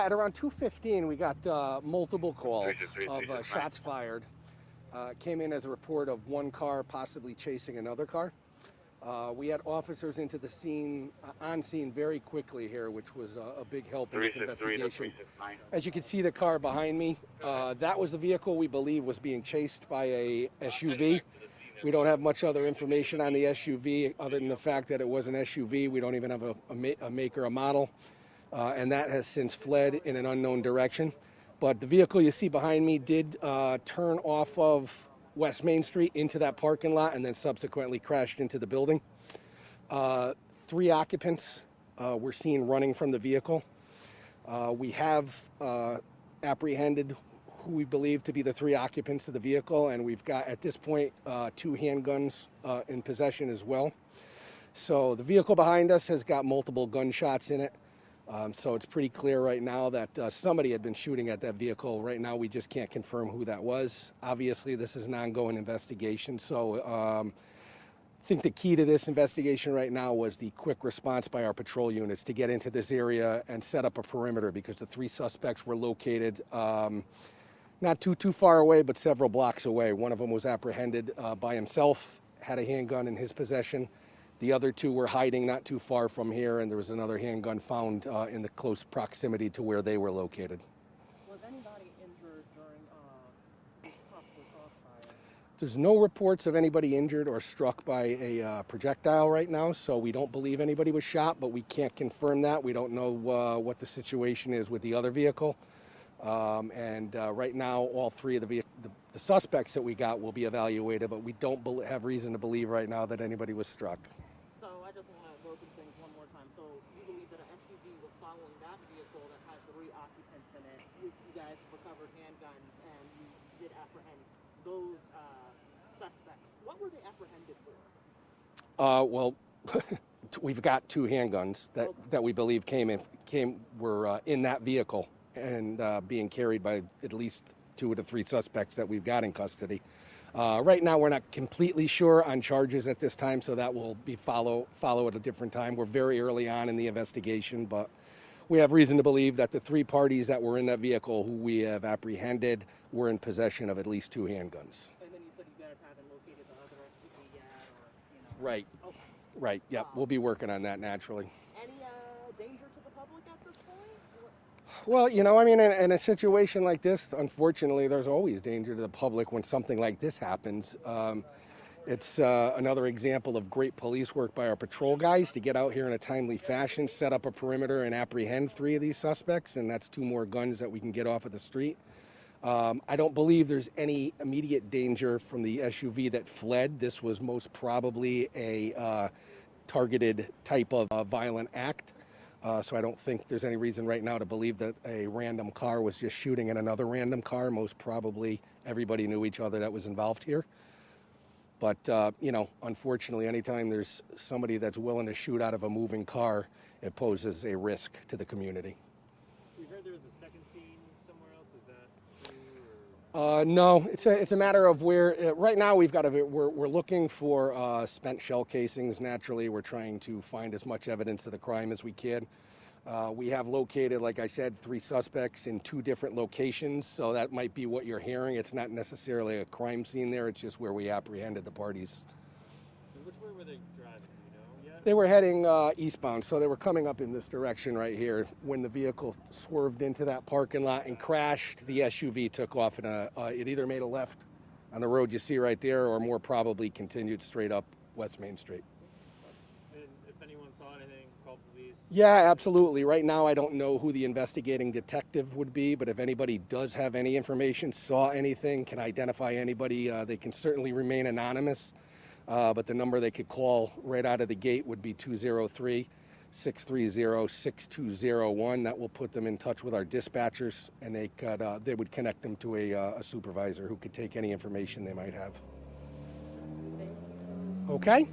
at around 2:15, we got multiple calls of shots fired. Came in as a report of one car possibly chasing another car. We had officers into the scene, on scene very quickly here, which was a big help in this investigation. As you can see the car behind me, that was the vehicle we believe was being chased by a SUV. We don't have much other information on the SUV other than the fact that it was an SUV. We don't even have a make or a model, and that has since fled in an unknown direction. But the vehicle you see behind me did turn off of West Main Street into that parking lot and then subsequently crashed into the building. 3 occupants were seen running from the vehicle. We have apprehended who we believe to be the 3 occupants of the vehicle, and we've got at this point 2 handguns in possession as well. So the vehicle behind us has got multiple gunshots in it. So it's pretty clear right now that somebody had been shooting at that vehicle. Right now, we just can't confirm who that was. Obviously, this is an ongoing investigation. So I think the key to this investigation right now was the quick response by our patrol units to get into this area and set up a perimeter, because the 3 suspects were located not too far away, but several blocks away. One of them was apprehended by himself, had a handgun in his possession. The other 2 were hiding not too far from here, and there was another handgun found in the close proximity to where they were located. Was anybody injured during this possible crossfire? There's no reports of anybody injured or struck by a projectile right now, so we don't believe anybody was shot, but we can't confirm that. We don't know what the situation is with the other vehicle. Right now, all 3 of the suspects that we got will be evaluated, but we don't have reason to believe right now that anybody was struck. So I just want to go through things one more time. So you believe that an SUV was following that vehicle that had 3 occupants in it. You guys recovered handguns and you did apprehend those suspects. What were they apprehended for? Well, we've got 2 handguns that we believe were in that vehicle and being carried by at least 2 of the 3 suspects that we've got in custody. Right now, we're not completely sure on charges at this time, so that will be follow at a different time. We're very early on in the investigation, but we have reason to believe that the 3 parties that were in that vehicle who we have apprehended were in possession of at least 2 handguns. And then you said you guys haven't located the other SUV yet, or, Right. Okay. Right, yep. We'll be working on that naturally. Any danger to the public at this point? Well, I mean, in a situation like this, unfortunately, there's always danger to the public when something like this happens. It's another example of great police work by our patrol guys to get out here in a timely fashion, set up a perimeter, and apprehend 3 of these suspects, and that's 2 more guns that we can get off of the street. I don't believe there's any immediate danger from the SUV that fled. This was most probably a targeted type of violent act. So I don't think there's any reason right now to believe that a random car was just shooting at another random car. Most probably everybody knew each other that was involved here. But, unfortunately, anytime there's somebody that's willing to shoot out of a moving car, it poses a risk to the community. We heard there was a second scene somewhere else. Is that true? Or? No, it's a matter of where. Right now, we're looking for spent shell casings. Naturally, we're trying to find as much evidence of the crime as we can. We have located, like I said, 3 suspects in 2 different locations, so that might be what you're hearing. It's not necessarily a crime scene there. It's just where we apprehended the parties. And which way were they driving? Do you know yet? They were heading eastbound, so they were coming up in this direction right here. When the vehicle swerved into that parking lot and crashed, the SUV took off, and it either made a left on the road you see right there, or more probably continued straight up West Main Street. And if anyone saw anything, call police? Yeah, absolutely. Right now, I don't know who the investigating detective would be, but if anybody does have any information, saw anything, can identify anybody, they can certainly remain anonymous. But the number they could call right out of the gate would be 203-630-6201. That will put them in touch with our dispatchers, and they would connect them to a supervisor who could take any information they might have. Okay?